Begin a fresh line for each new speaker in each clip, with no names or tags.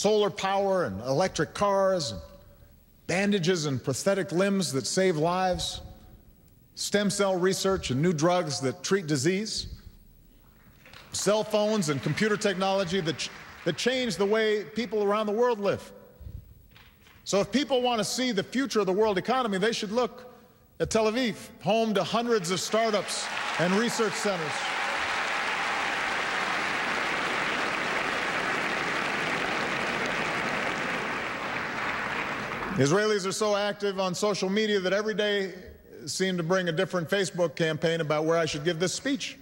solar power and electric cars, and bandages and prosthetic limbs that save lives, stem cell research and new drugs that treat disease, cell phones and computer technology that change the way people around the world live. So if people want to see the future of the world economy, they should look at Tel Aviv, home to hundreds of startups and research centers. Israelis are so active on social media that every day seem to bring a different Facebook campaign about where I should give this speech.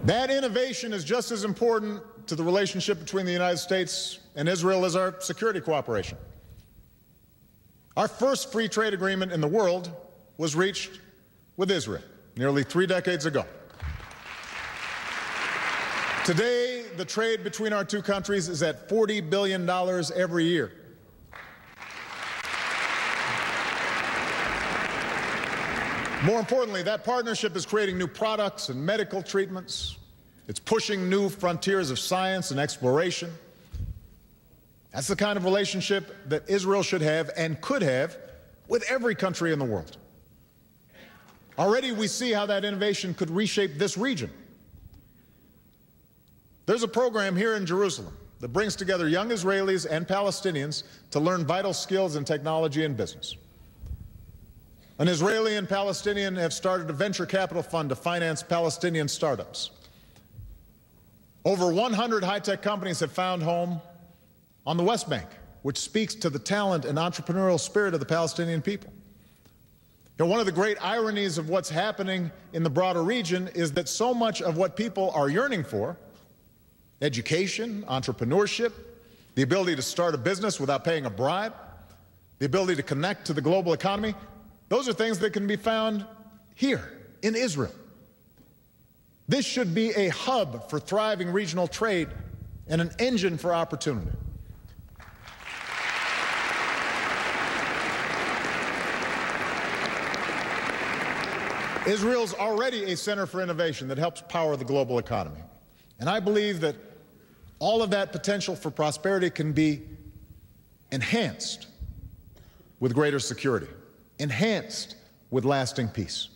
That innovation is just as important to the relationship between the United States and Israel as our security cooperation. Our first free trade agreement in the world was reached with Israel nearly 3 decades ago. Today, the trade between our two countries is at $40 billion every year. More importantly, that partnership is creating new products and medical treatments. It's pushing new frontiers of science and exploration. That's the kind of relationship that Israel should have and could have with every country in the world. Already we see how that innovation could reshape this region. There's a program here in Jerusalem that brings together young Israelis and Palestinians to learn vital skills in technology and business. An Israeli and Palestinian have started a venture capital fund to finance Palestinian startups. Over 100 high-tech companies have found home on the West Bank, which speaks to the talent and entrepreneurial spirit of the Palestinian people. You know, one of the great ironies of what's happening in the broader region is that so much of what people are yearning for, education, entrepreneurship, the ability to start a business without paying a bribe, the ability to connect to the global economy, those are things that can be found here in Israel. This should be a hub for thriving regional trade and an engine for opportunity. Israel's already a center for innovation that helps power the global economy. And I believe that all of that potential for prosperity can be enhanced with greater security, enhanced with lasting peace.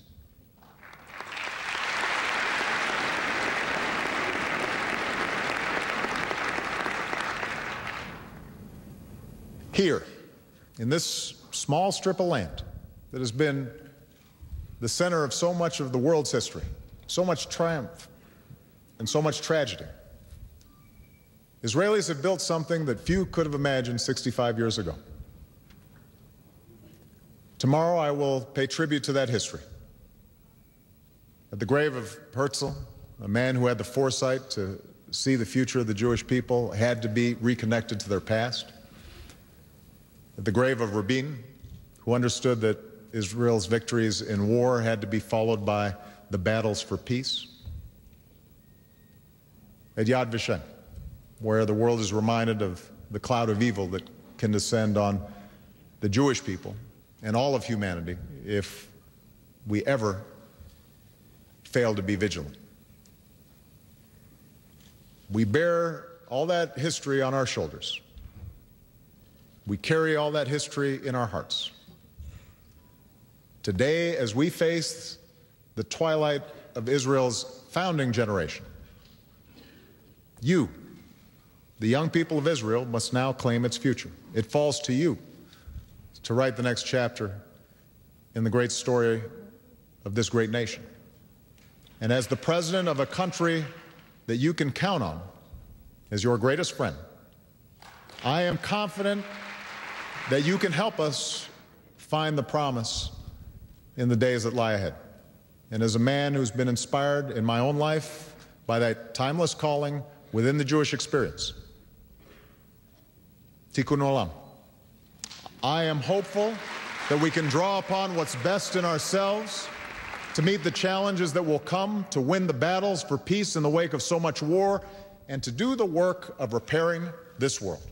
Here, in this small strip of land that has been the center of so much of the world's history, so much triumph and so much tragedy, Israelis have built something that few could have imagined 65 years ago. Tomorrow I will pay tribute to that history. At the grave of Herzl, a man who had the foresight to see the future of the Jewish people had to be reconnected to their past. At the grave of Rabin, who understood that Israel's victories in war had to be followed by the battles for peace. At Yad Vashem, where the world is reminded of the cloud of evil that can descend on the Jewish people and all of humanity if we ever fail to be vigilant. We bear all that history on our shoulders. We carry all that history in our hearts. Today, as we face the twilight of Israel's founding generation, you, the young people of Israel, must now claim its future. It falls to you to write the next chapter in the great story of this great nation. And as the president of a country that you can count on as your greatest friend, I am confident that you can help us find the promise in the days that lie ahead. And as a man who's been inspired in my own life by that timeless calling within the Jewish experience, Tikkun Olam, I am hopeful that we can draw upon what's best in ourselves to meet the challenges that will come, to win the battles for peace in the wake of so much war, and to do the work of repairing this world.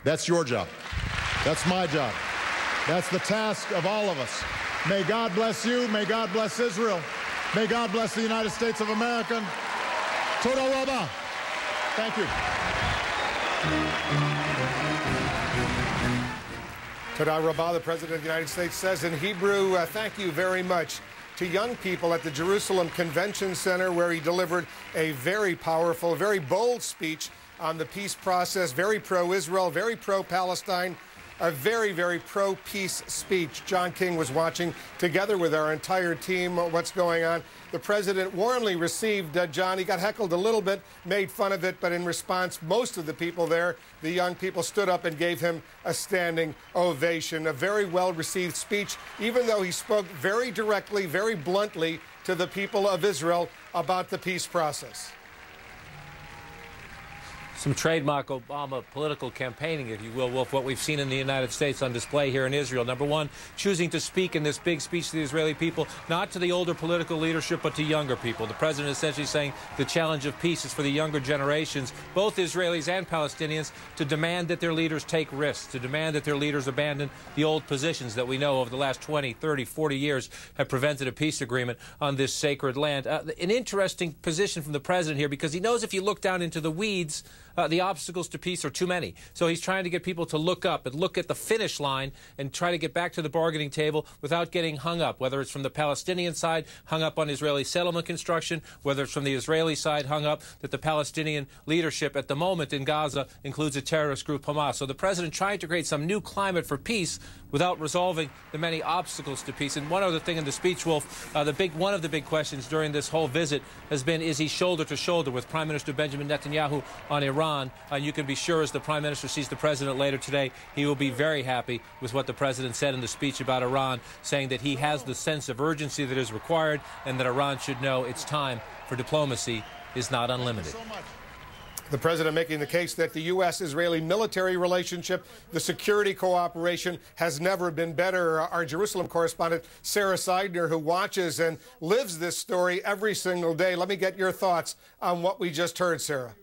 That's your job. That's my job. That's the task of all of us. May God bless you. May God bless Israel. May God bless the United States of America. Toda Rabah. Thank you.
Toda Rabah, the President of the United States, says in Hebrew, thank you very much to young people at the Jerusalem Convention Center, where he delivered a very powerful, very bold speech on the peace process, very pro-Israel, very pro-Palestine, a very, very pro-peace speech. John King was watching together with our entire team what's going on. The president warmly received John. He got heckled a little bit, made fun of it, but in response, most of the people there, the young people, stood up and gave him a standing ovation. A very well-received speech, even though he spoke very directly, very bluntly to the people of Israel about the peace process.
Some trademark Obama political campaigning, if you will, Wolf, what we've seen in the United States on display here in Israel. Number one, choosing to speak in this big speech to the Israeli people, not to the older political leadership, but to younger people. The president essentially saying the challenge of peace is for the younger generations, both Israelis and Palestinians, to demand that their leaders take risks, to demand that their leaders abandon the old positions that we know over the last 20, 30, 40 years have prevented a peace agreement on this sacred land. An interesting position from the president here, because he knows if you look down into the weeds, the obstacles to peace are too many. So he's trying to get people to look up and look at the finish line and try to get back to the bargaining table without getting hung up, whether it's from the Palestinian side, hung up on Israeli settlement construction, whether it's from the Israeli side, hung up that the Palestinian leadership at the moment in Gaza includes a terrorist group, Hamas. So the president trying to create some new climate for peace without resolving the many obstacles to peace. And one other thing in the speech, Wolf, one of the big questions during this whole visit has been, is he shoulder to shoulder with Prime Minister Benjamin Netanyahu on Iran? And you can be sure, as the Prime Minister sees the President later today, he will be very happy with what the President said in the speech about Iran, saying that he has the sense of urgency that is required and that Iran should know its time for diplomacy is not unlimited.
The president making the case that the U.S.-Israeli military relationship, the security cooperation, has never been better. Our Jerusalem correspondent, Sarah Seidner, who watches and lives this story every single day. Let me get your thoughts on what we just heard, Sarah.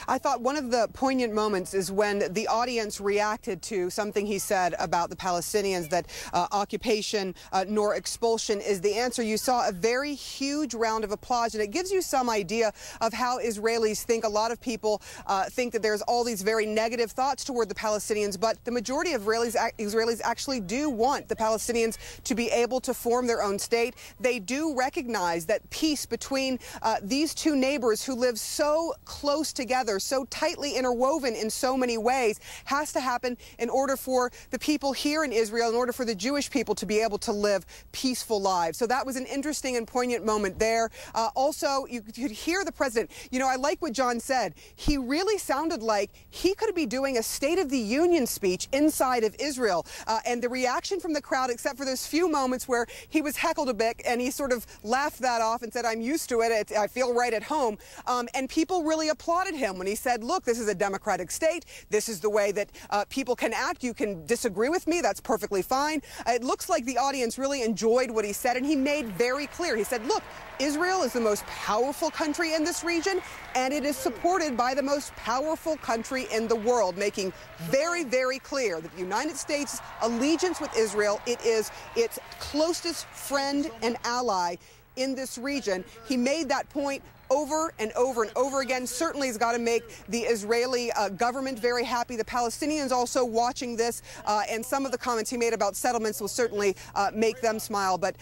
I thought one of the poignant moments is when the audience reacted to something he said about the Palestinians, that occupation nor expulsion is the answer. You saw a very huge round of applause, and it gives you some idea of how Israelis think. A lot of people think that there's all these very negative thoughts toward the Palestinians, but the majority of Israelis actually do want the Palestinians to be able to form their own state. They do recognize that peace between these two neighbors who live so close together, so tightly interwoven in so many ways, has to happen in order for the people here in Israel, in order for the Jewish people to be able to live peaceful lives. So that was an interesting and poignant moment there. Also, you could hear the president. You know, I like what John said. He really sounded like he could be doing a State of the Union speech inside of Israel. And the reaction from the crowd, except for those few moments where he was heckled a bit and he sort of laughed that off and said, I'm used to it. I feel right at home. And people really applauded him when he said, look, this is a democratic state. This is the way that people can act. You can disagree with me. That's perfectly fine. It looks like the audience really enjoyed what he said, and he made very clear. He said, look, Israel is the most powerful country in this region, and it is supported by the most powerful country in the world, making very, very clear that the United States' allegiance with Israel, it is its closest friend and ally in this region. He made that point over and over and over again. Certainly has got to make the Israeli government very happy. The Palestinians also watching this, and some of the comments he made about settlements will certainly make them smile. But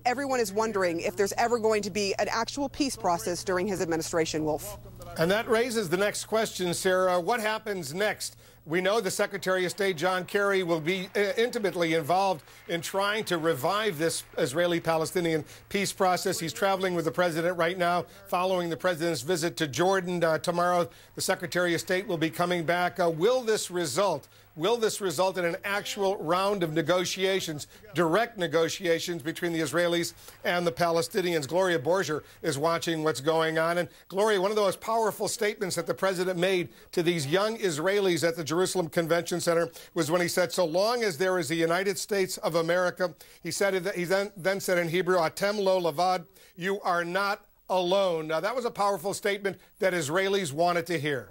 everyone is wondering if there's ever going to be an actual peace process during his administration, Wolf.
And that raises the next question, Sarah. What happens next? We know the Secretary of State, John Kerry, will be intimately involved in trying to revive this Israeli-Palestinian peace process. He's traveling with the president right now, following the president's visit to Jordan. Tomorrow, the Secretary of State will be coming back. Will this result in an actual round of negotiations, direct negotiations between the Israelis and the Palestinians? Gloria Borger is watching what's going on. And Gloria, one of the most powerful statements that the president made to these young Israelis at the Jerusalem Convention Center was when he said, so long as there is the United States of America, he then said in Hebrew, Atem lo lavad, you are not alone. Now, that was a powerful statement that Israelis wanted to hear.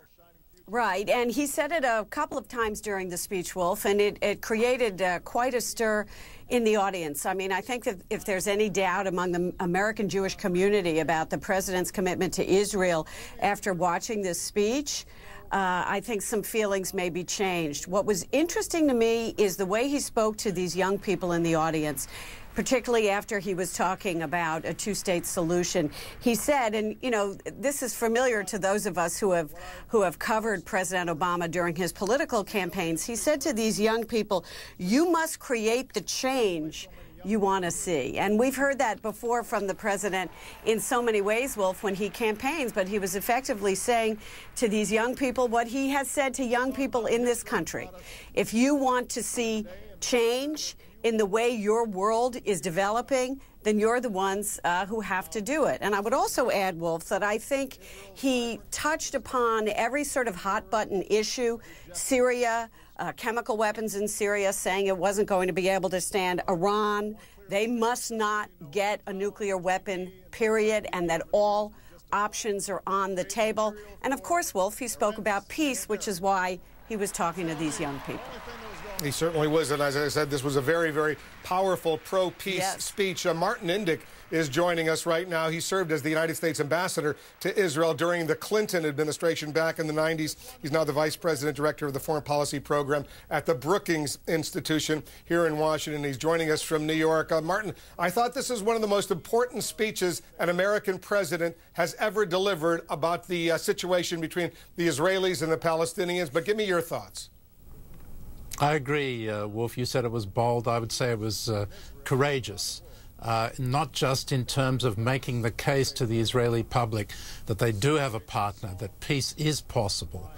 Right, and he said it a couple of times during the speech, Wolf, and it created quite a stir in the audience. I mean, I think that if there's any doubt among the American Jewish community about the president's commitment to Israel after watching this speech, I think some feelings may be changed. What was interesting to me is the way he spoke to these young people in the audience, particularly after he was talking about a two-state solution. He said, and you know, this is familiar to those of us who have covered President Obama during his political campaigns. He said to these young people, "You must create the change you want to see." And we've heard that before from the president in so many ways, Wolf, when he campaigns, but he was effectively saying to these young people what he has said to young people in this country. If you want to see change in the way your world is developing, then you're the ones who have to do it. And I would also add, Wolf, that I think he touched upon every sort of hot-button issue, Syria, chemical weapons in Syria, saying it wasn't going to be able to stand. Iran, they must not get a nuclear weapon, period, and that all options are on the table. And of course, Wolf, he spoke about peace, which is why he was talking to these young people.
He certainly was, and as I said, this was a very, very powerful pro-peace speech. Martin Indyk is joining us right now. He served as the United States ambassador to Israel during the Clinton administration back in the 90s. He's now the vice president director of the foreign policy program at the Brookings Institution here in Washington. He's joining us from New York. Martin, I thought this is one of the most important speeches an American president has ever delivered about the situation between the Israelis and the Palestinians, but give me your thoughts.
I agree, Wolf. You said it was bold. I would say it was courageous, not just in terms of making the case to the Israeli public that they do have a partner, that peace is possible,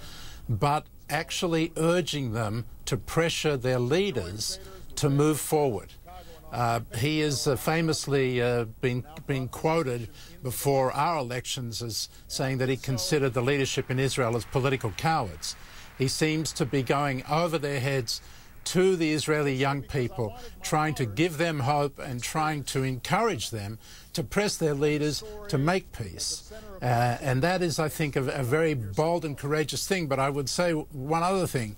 but actually urging them to pressure their leaders to move forward. He has famously been quoted before our elections as saying that he considered the leadership in Israel as political cowards. He seems to be going over their heads to the Israeli young people, trying to give them hope and trying to encourage them to press their leaders to make peace. And that is, I think, a very bold and courageous thing. But I would say one other thing.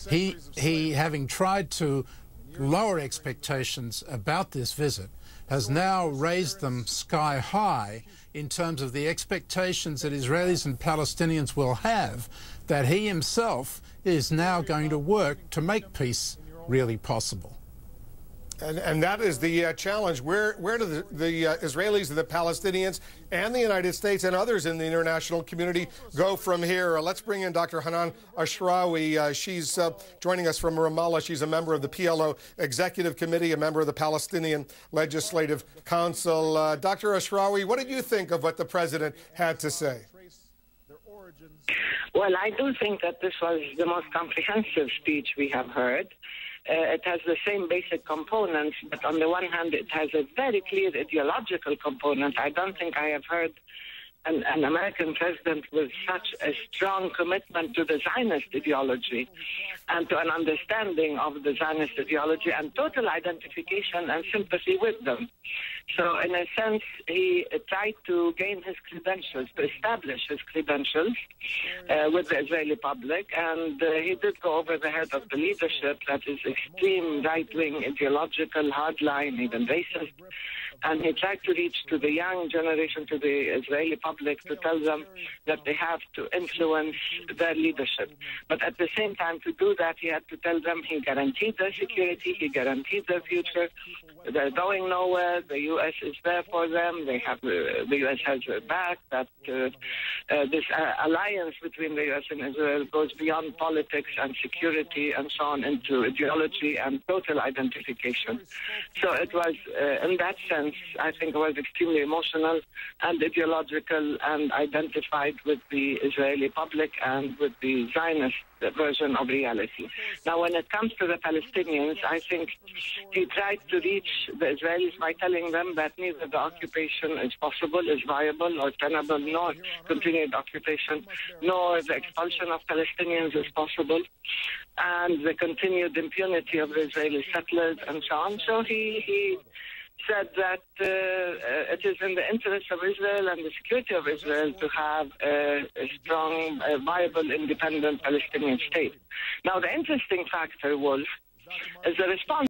He having tried to lower expectations about this visit, has now raised them sky high in terms of the expectations that Israelis and Palestinians will have that he himself is now going to work to make peace really possible.
And that is the challenge. Where do the Israelis and the Palestinians and the United States and others in the international community go from here? Let's bring in Dr. Hanan Ashrawi. She's joining us from Ramallah. She's a member of the PLO Executive Committee, a member of the Palestinian Legislative Council. Dr. Ashrawi, what did you think of what the president had to say?
Well, I do think that this was the most comprehensive speech we have heard. It has the same basic components, but on the one hand, it has a very clear ideological component. I don't think I have heard an American president with such a strong commitment to the Zionist ideology and to an understanding of the Zionist ideology and total identification and sympathy with them. So in a sense, he tried to gain his credentials, to establish his credentials with the Israeli public, and he did go over the head of the leadership that is extreme right-wing, ideological, hardline, even racist. And he tried to reach to the young generation, to the Israeli public, to tell them that they have to influence their leadership. But at the same time, to do that, he had to tell them he guaranteed their security, he guaranteed their future. They're going nowhere. The U.S. is there for them. They have the U.S. has their back. That this alliance between the U.S. and Israel goes beyond politics and security and so on into ideology and total identification. So it was, in that sense, I think it was extremely emotional and ideological and identified with the Israeli public and with the Zionist version of reality. Now, when it comes to the Palestinians, I think he tried to reach the Israelis by telling them that neither the occupation is possible, is viable or tenable, nor continued occupation, nor the expulsion of Palestinians is possible, and the continued impunity of the Israeli settlers and so on. So he said that it is in the interest of Israel and the security of Israel to have a strong, viable, independent Palestinian state. Now, the interesting factor was, as a response